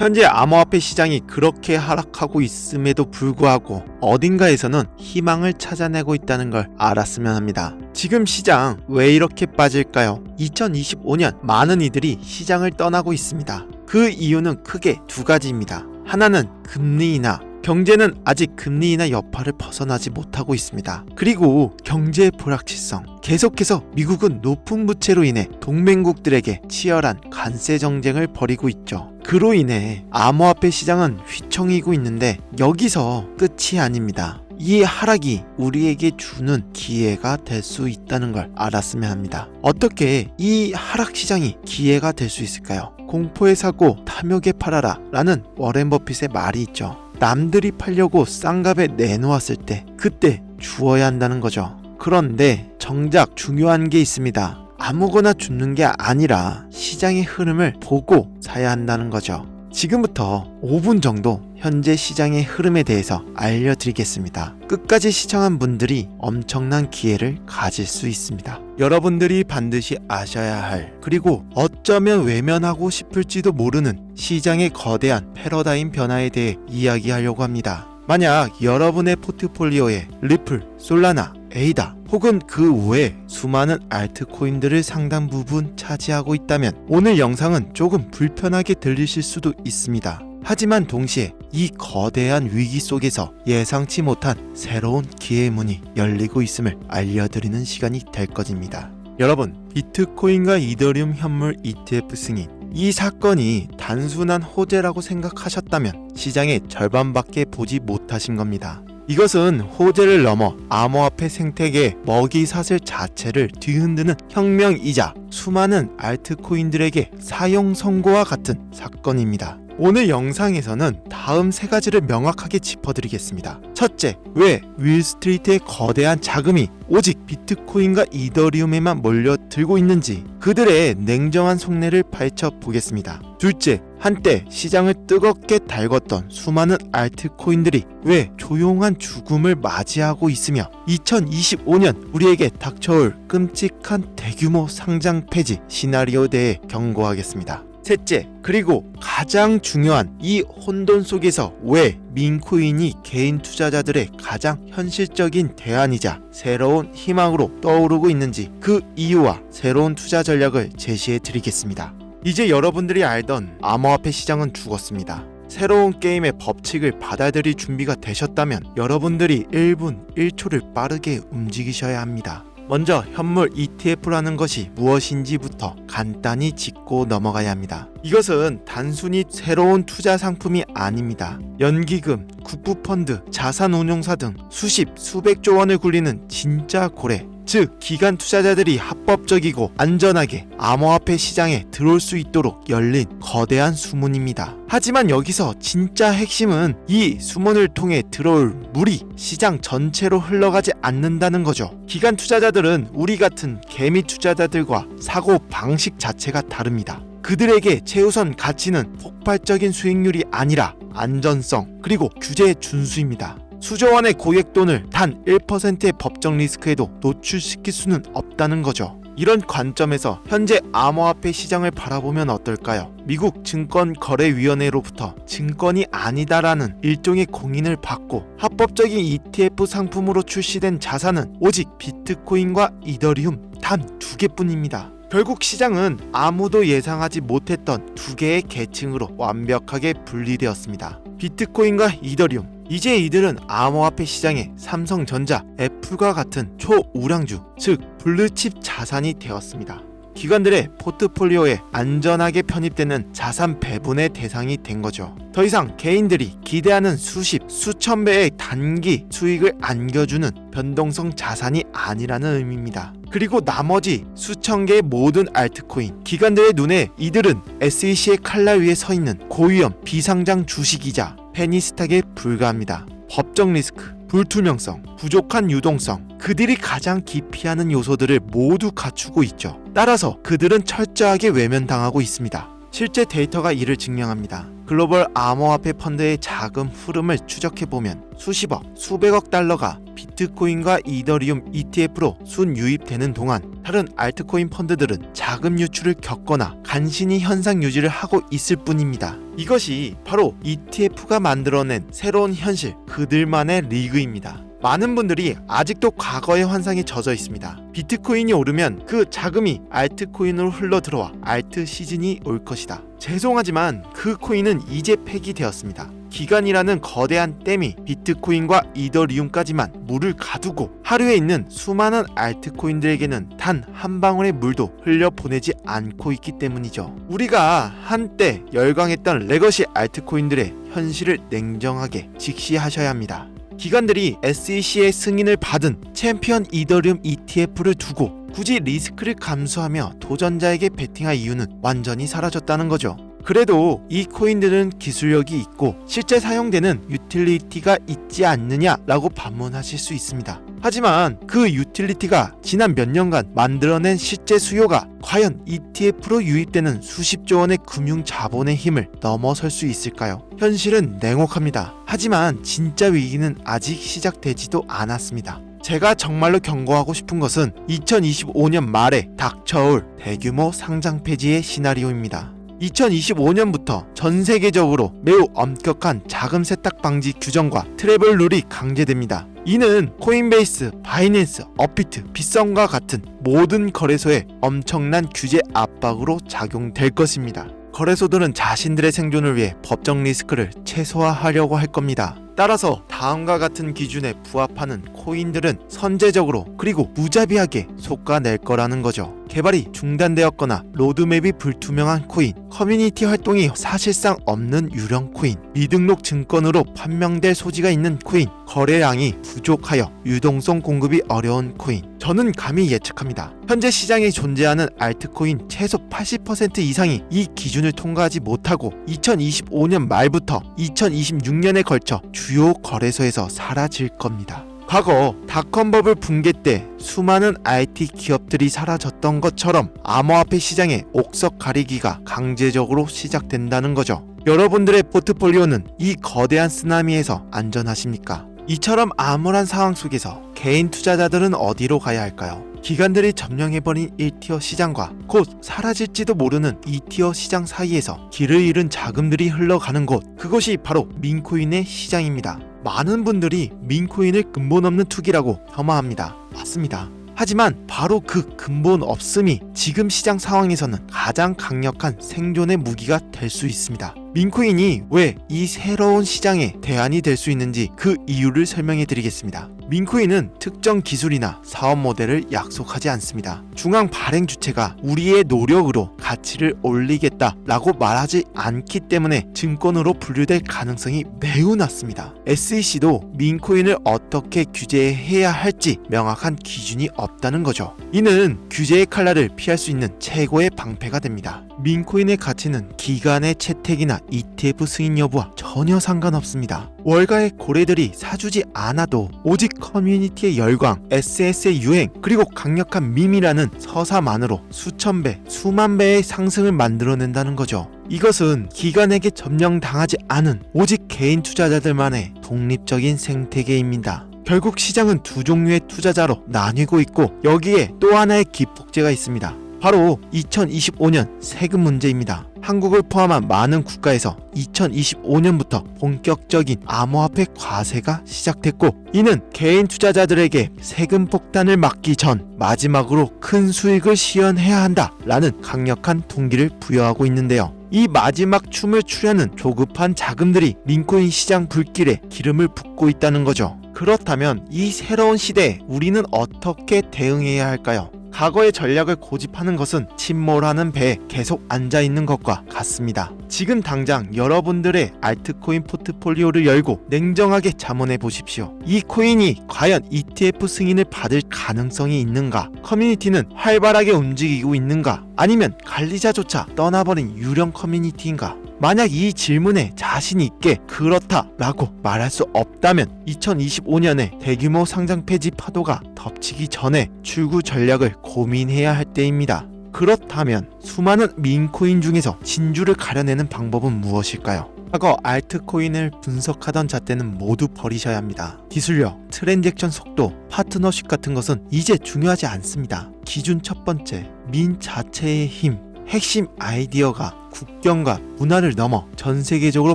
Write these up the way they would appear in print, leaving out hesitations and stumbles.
현재 암호화폐 시장이 그렇게 하락하고 있음에도 불구하고 어딘가에서는 희망을 찾아내고 있다는 걸 알았으면 합니다. 지금 시장 왜 이렇게 빠질까요? 2025년 많은 이들이 시장을 떠나고 있습니다. 그 이유는 크게 두 가지입니다. 하나는 금리 인하, 경제는 아직 금리 인하 여파를 벗어나지 못하고 있습니다. 그리고 경제의 불확실성, 계속해서 미국은 높은 부채로 인해 동맹국들에게 치열한 관세 정쟁을 벌이고 있죠. 그로 인해 암호화폐 시장은 휘청이고 있는데 여기서 끝이 아닙니다. 이 하락이 우리에게 주는 기회가 될 수 있다는 걸 알았으면 합니다. 어떻게 이 하락 시장이 기회가 될 수 있을까요? 공포에 사고 탐욕에 팔아라 라는 워렌 버핏의 말이 있죠. 남들이 팔려고 싼 값에 내놓았을 때 그때 주어야 한다는 거죠. 그런데 정작 중요한 게 있습니다. 아무거나 줍는 게 아니라 시장의 흐름을 보고 사야 한다는 거죠. 지금부터 5분 정도 현재 시장의 흐름에 대해서 알려드리겠습니다. 끝까지 시청한 분들이 엄청난 기회를 가질 수 있습니다. 여러분들이 반드시 아셔야 할, 그리고 어쩌면 외면하고 싶을지도 모르는 시장의 거대한 패러다임 변화에 대해 이야기하려고 합니다. 만약 여러분의 포트폴리오에 리플, 솔라나, 에이다 혹은 그 외 수많은 알트코인들을 상당 부분 차지하고 있다면 오늘 영상은 조금 불편하게 들리실 수도 있습니다. 하지만 동시에 이 거대한 위기 속에서 예상치 못한 새로운 기회의 문이 열리고 있음을 알려드리는 시간이 될 것입니다. 여러분, 비트코인과 이더리움 현물 ETF 승인, 이 사건이 단순한 호재라고 생각하셨다면 시장의 절반밖에 보지 못하신 겁니다. 이것은 호재를 넘어 암호화폐 생태계의 먹이사슬 자체를 뒤흔드는 혁명이자 수많은 알트코인들에게 사형 선고와 같은 사건입니다. 오늘 영상에서는 다음 세 가지를 명확하게 짚어드리겠습니다. 첫째, 왜 윌스트리트의 거대한 자금이 오직 비트코인과 이더리움에만 몰려들고 있는지 그들의 냉정한 속내를 파헤쳐보겠습니다. 둘째, 한때 시장을 뜨겁게 달궜던 수많은 알트코인들이 왜 조용한 죽음을 맞이하고 있으며 2025년 우리에게 닥쳐올 끔찍한 대규모 상장 폐지 시나리오에 대해 경고하겠습니다. 셋째, 그리고 가장 중요한 이 혼돈 속에서 왜 민코인이 개인 투자자들의 가장 현실적인 대안이자 새로운 희망으로 떠오르고 있는지 그 이유와 새로운 투자 전략을 제시해 드리겠습니다. 이제 여러분들이 알던 암호화폐 시장은 죽었습니다. 새로운 게임의 법칙을 받아들일 준비가 되셨다면 여러분들이 1분 1초를 빠르게 움직이셔야 합니다. 먼저 현물 ETF라는 것이 무엇인지부터 간단히 짚고 넘어가야 합니다. 이것은 단순히 새로운 투자 상품이 아닙니다. 연기금, 국부펀드, 자산운용사 등 수백조 원을 굴리는 진짜 고래, 즉 기관 투자자들이 합법적이고 안전하게 암호화폐 시장에 들어올 수 있도록 열린 거대한 수문입니다. 하지만 여기서 진짜 핵심은 이 수문을 통해 들어올 물이 시장 전체로 흘러가지 않는다는 거죠. 기관 투자자들은 우리 같은 개미 투자자들과 사고 방식 자체가 다릅니다. 그들에게 최우선 가치는 폭발적인 수익률이 아니라 안전성 그리고 규제의 준수입니다. 수조 원의 고액돈을 단 1%의 법적 리스크에도 노출시킬 수는 없다는 거죠. 이런 관점에서 현재 암호화폐 시장을 바라보면 어떨까요? 미국 증권거래위원회로부터 증권이 아니다라는 일종의 공인을 받고 합법적인 ETF 상품으로 출시된 자산은 오직 비트코인과 이더리움 단 2개뿐입니다. 결국 시장은 아무도 예상하지 못했던 두 개의 계층으로 완벽하게 분리되었습니다. 비트코인과 이더리움. 이제 이들은 암호화폐 시장의 삼성전자, 애플과 같은 초우량주, 즉 블루칩 자산이 되었습니다. 기관들의 포트폴리오에 안전하게 편입되는 자산 배분의 대상이 된 거죠. 더 이상 개인들이 기대하는 수천 배의 단기 수익을 안겨주는 변동성 자산이 아니라는 의미입니다. 그리고 나머지 수천 개의 모든 알트코인, 기관들의 눈에 이들은 SEC의 칼날 위에 서 있는 고위험 비상장 주식이자 페니스탁에 불과합니다. 법적 리스크, 불투명성, 부족한 유동성, 그들이 가장 기피하는 요소들을 모두 갖추고 있죠. 따라서 그들은 철저하게 외면당하고 있습니다. 실제 데이터가 이를 증명합니다. 글로벌 암호화폐 펀드의 자금 흐름을 추적해보면 수십억, 수백억 달러가 비트코인과 이더리움 ETF로 순유입되는 동안 다른 알트코인 펀드들은 자금 유출을 겪거나 간신히 현상 유지를 하고 있을 뿐입니다. 이것이 바로 ETF가 만들어낸 새로운 현실, 그들만의 리그입니다. 많은 분들이 아직도 과거의 환상에 젖어 있습니다. 비트코인이 오르면 그 자금이 알트코인으로 흘러들어와 알트 시즌이 올 것이다. 죄송하지만 그 코인은 이제 폐기되었습니다. 기간이라는 거대한 댐이 비트코인과 이더리움까지만 물을 가두고 하루에 있는 수많은 알트코인들에게는 단 한 방울의 물도 흘려보내지 않고 있기 때문이죠. 우리가 한때 열광했던 레거시 알트코인들의 현실을 냉정하게 직시하셔야 합니다. 기관들이 SEC의 승인을 받은 챔피언 이더리움 ETF를 두고 굳이 리스크를 감수하며 도전자에게 베팅할 이유는 완전히 사라졌다는 거죠. 그래도 이 코인들은 기술력이 있고 실제 사용되는 유틸리티가 있지 않느냐라고 반문하실 수 있습니다. 하지만 그 유틸리티가 지난 몇 년간 만들어낸 실제 수요가 과연 ETF로 유입되는 수십조 원의 금융 자본의 힘을 넘어설 수 있을까요? 현실은 냉혹합니다. 하지만 진짜 위기는 아직 시작되지도 않았습니다. 제가 정말로 경고하고 싶은 것은 2025년 말에 닥쳐올 대규모 상장 폐지의 시나리오입니다. 2025년부터 전 세계적으로 매우 엄격한 자금 세탁 방지 규정과 트래블 룰이 강제됩니다. 이는 코인베이스, 바이낸스, 업비트, 빗썸과 같은 모든 거래소에 엄청난 규제 압박으로 작용될 것입니다. 거래소들은 자신들의 생존을 위해 법적 리스크를 최소화하려고 할 겁니다. 따라서 다음과 같은 기준에 부합하는 코인들은 선제적으로 그리고 무자비하게 솎아낼 거라는 거죠. 개발이 중단되었거나 로드맵이 불투명한 코인, 커뮤니티 활동이 사실상 없는 유령 코인, 미등록 증권으로 판명될 소지가 있는 코인, 거래량이 부족하여 유동성 공급이 어려운 코인. 저는 감히 예측합니다. 현재 시장에 존재하는 알트코인 최소 80% 이상이 이 기준을 통과하지 못하고 2025년 말부터 2026년에 걸쳐 주요 거래소에서 사라질 겁니다. 과거 닷컴버블 붕괴 때 수많은 IT 기업들이 사라졌던 것처럼 암호화폐 시장의 옥석 가리기가 강제적으로 시작된다는 거죠. 여러분들의 포트폴리오는 이 거대한 쓰나미에서 안전하십니까? 이처럼 암울한 상황 속에서 개인 투자자들은 어디로 가야 할까요? 기관들이 점령해버린 1티어 시장과 곧 사라질지도 모르는 2티어 시장 사이에서 길을 잃은 자금들이 흘러가는 곳, 그것이 바로 민코인의 시장입니다. 많은 분들이 민코인을 근본 없는 투기라고 폄하합니다. 맞습니다. 하지만 바로 그 근본 없음이 지금 시장 상황에서는 가장 강력한 생존의 무기가 될 수 있습니다. 민코인이 왜 이 새로운 시장의 대안이 될 수 있는지 그 이유를 설명해 드리겠습니다. 민코인은 특정 기술이나 사업 모델을 약속하지 않습니다. 중앙 발행 주체가 우리의 노력으로 가치를 올리겠다라고 말하지 않기 때문에 증권으로 분류될 가능성이 매우 낮습니다. SEC도 민코인을 어떻게 규제해야 할지 명확한 기준이 없다는 거죠. 이는 규제의 칼날을 피할 수 있는 최고의 방패가 됩니다. 민코인의 가치는 기간의 채택이나 ETF 승인 여부와 전혀 상관없습니다. 월가의 고래들이 사주지 않아도 오직 커뮤니티의 열광, SNS의 유행, 그리고 강력한 밈이라는 서사만으로 수천 배, 수만 배의 상승을 만들어낸다는 거죠. 이것은 기관에게 점령당하지 않은 오직 개인 투자자들만의 독립적인 생태계입니다. 결국 시장은 두 종류의 투자자로 나뉘고 있고 여기에 또 하나의 기폭제가 있습니다. 바로 2025년 세금 문제입니다. 한국을 포함한 많은 국가에서 2025년부터 본격적인 암호화폐 과세가 시작됐고 이는 개인 투자자들에게 세금 폭탄을 막기 전 마지막으로 큰 수익을 시현해야 한다라는 강력한 동기를 부여하고 있는데요. 이 마지막 춤을 추려는 조급한 자금들이 민코인 시장 불길에 기름을 붓고 있다는 거죠. 그렇다면 이 새로운 시대에 우리는 어떻게 대응해야 할까요? 과거의 전략을 고집하는 것은 침몰하는 배에 계속 앉아있는 것과 같습니다. 지금 당장 여러분들의 알트코인 포트폴리오를 열고 냉정하게 자문해 보십시오. 이 코인이 과연 ETF 승인을 받을 가능성이 있는가? 커뮤니티는 활발하게 움직이고 있는가? 아니면 관리자조차 떠나버린 유령 커뮤니티인가? 만약 이 질문에 자신 있게 그렇다라고 말할 수 없다면 2025년에 대규모 상장 폐지 파도가 덮치기 전에 출구 전략을 고민해야 할 때입니다. 그렇다면 수많은 민코인 중에서 진주를 가려내는 방법은 무엇일까요? 과거 알트코인을 분석하던 잣대는 모두 버리셔야 합니다. 기술력, 트랜잭션 속도, 파트너십 같은 것은 이제 중요하지 않습니다. 기준 첫 번째, 민 자체의 힘. 핵심 아이디어가 국경과 문화를 넘어 전 세계적으로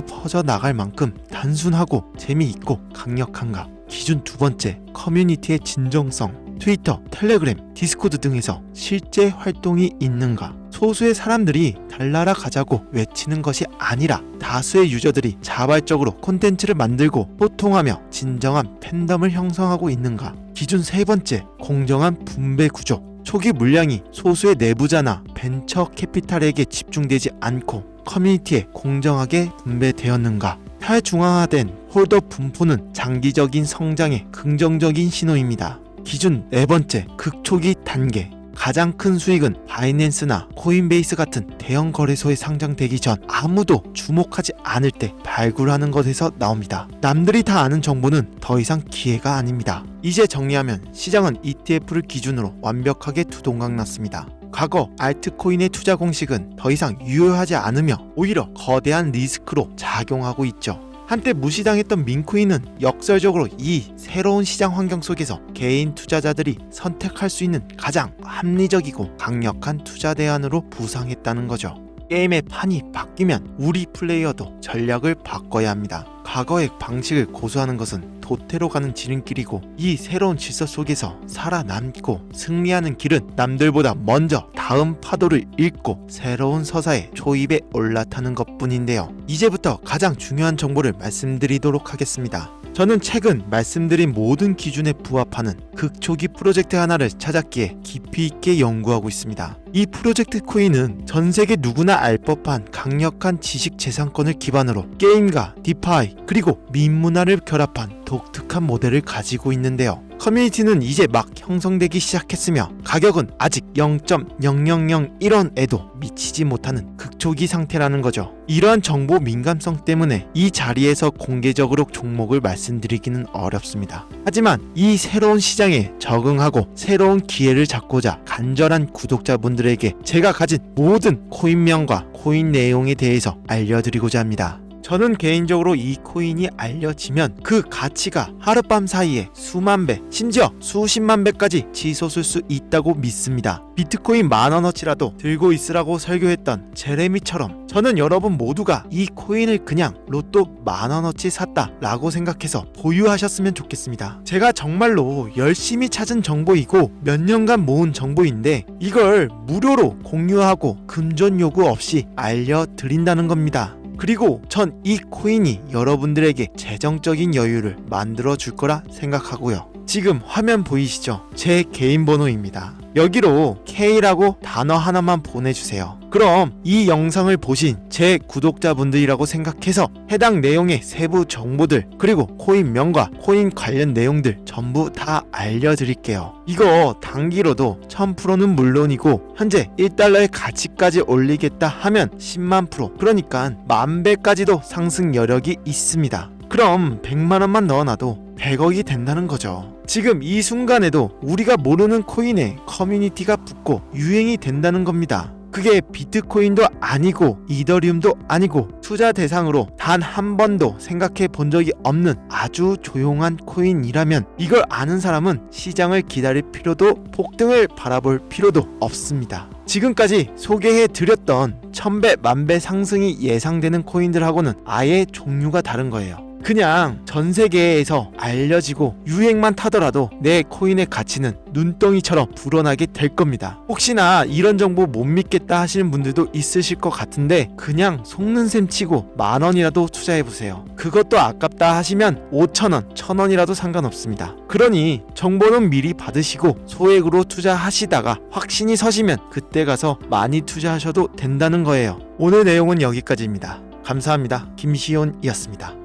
퍼져나갈 만큼 단순하고 재미있고 강력한가. 기준 두 번째, 커뮤니티의 진정성. 트위터, 텔레그램, 디스코드 등에서 실제 활동이 있는가. 소수의 사람들이 달나라 가자고 외치는 것이 아니라 다수의 유저들이 자발적으로 콘텐츠를 만들고 소통하며 진정한 팬덤을 형성하고 있는가. 기준 세 번째, 공정한 분배 구조. 초기 물량이 소수의 내부자나 벤처 캐피탈에게 집중되지 않고 커뮤니티에 공정하게 분배되었는가. 탈중앙화된 홀더 분포는 장기적인 성장의 긍정적인 신호입니다. 기준 네 번째, 극초기 단계. 가장 큰 수익은 바이낸스나 코인베이스 같은 대형 거래소에 상장되기 전 아무도 주목하지 않을 때 발굴하는 것에서 나옵니다. 남들이 다 아는 정보는 더 이상 기회가 아닙니다. 이제 정리하면 시장은 ETF를 기준으로 완벽하게 두동강 났습니다. 과거 알트코인의 투자 공식은 더 이상 유효하지 않으며 오히려 거대한 리스크로 작용하고 있죠. 한때 무시당했던 민코인은 역설적으로 이 새로운 시장 환경 속에서 개인 투자자들이 선택할 수 있는 가장 합리적이고 강력한 투자 대안으로 부상했다는 거죠. 게임의 판이 바뀌면 우리 플레이어도 전략을 바꿔야 합니다. 과거의 방식을 고수하는 것은 도태로 가는 지름길이고 이 새로운 질서 속에서 살아남고 승리하는 길은 남들보다 먼저 다음 파도를 읽고 새로운 서사의 초입에 올라타는 것뿐인데요. 이제부터 가장 중요한 정보를 말씀드리도록 하겠습니다. 저는 최근 말씀드린 모든 기준에 부합하는 극초기 프로젝트 하나를 찾았기에 깊이 있게 연구하고 있습니다. 이 프로젝트 코인은 전 세계 누구나 알 법한 강력한 지식 재산권을 기반으로 게임과 디파이 그리고 민문화를 결합한 독특한 모델을 가지고 있는데요. 커뮤니티는 이제 막 형성되기 시작했으며 가격은 아직 0.0001원에도 미치지 못하는 극초기 상태라는 거죠. 이러한 정보 민감성 때문에 이 자리에서 공개적으로 종목을 말씀드리기는 어렵습니다. 하지만 이 새로운 시장에 적응하고 새로운 기회를 잡고자 간절한 구독자분들에게 제가 가진 모든 코인명과 코인 내용에 대해서 알려드리고자 합니다. 저는 개인적으로 이 코인이 알려지면 그 가치가 하룻밤 사이에 수만 배, 심지어 수십만 배까지 치솟을 수 있다고 믿습니다. 비트코인 10,000원어치라도 들고 있으라고 설교했던 제레미처럼 저는 여러분 모두가 이 코인을 그냥 로또 10,000원어치 샀다 라고 생각해서 보유하셨으면 좋겠습니다. 제가 정말로 열심히 찾은 정보이고 몇 년간 모은 정보인데 이걸 무료로 공유하고 금전 요구 없이 알려드린다는 겁니다. 그리고 전 이 코인이 여러분들에게 재정적인 여유를 만들어 줄 거라 생각하고요. 지금 화면 보이시죠? 제 개인 번호입니다. 여기로 K라고 단어 하나만 보내주세요. 그럼 이 영상을 보신 제 구독자분들이라고 생각해서 해당 내용의 세부 정보들 그리고 코인명과 코인 관련 내용들 전부 다 알려드릴게요. 이거 단기로도 1000%는 물론이고 현재 1달러의 가치까지 올리겠다 하면 10만 프로 그러니까 10,000배까지도 상승 여력이 있습니다. 그럼 100만원만 넣어놔도 100억이 된다는 거죠. 지금 이 순간에도 우리가 모르는 코인에 커뮤니티가 붙고 유행이 된다는 겁니다. 그게 비트코인도 아니고 이더리움도 아니고 투자 대상으로 단 한 번도 생각해 본 적이 없는 아주 조용한 코인이라면 이걸 아는 사람은 시장을 기다릴 필요도 폭등을 바라볼 필요도 없습니다. 지금까지 소개해 드렸던 1000배, 10,000배 상승이 예상되는 코인들하고는 아예 종류가 다른 거예요. 그냥 전 세계에서 알려지고 유행만 타더라도 내 코인의 가치는 눈덩이처럼 불어나게 될 겁니다. 혹시나 이런 정보 못 믿겠다 하시는 분들도 있으실 것 같은데 그냥 속는 셈 치고 10,000원이라도 투자해보세요. 그것도 아깝다 하시면 5,000원, 1,000원이라도 상관없습니다. 그러니 정보는 미리 받으시고 소액으로 투자하시다가 확신이 서시면 그때 가서 많이 투자하셔도 된다는 거예요. 오늘 내용은 여기까지입니다. 감사합니다. 김시온이었습니다.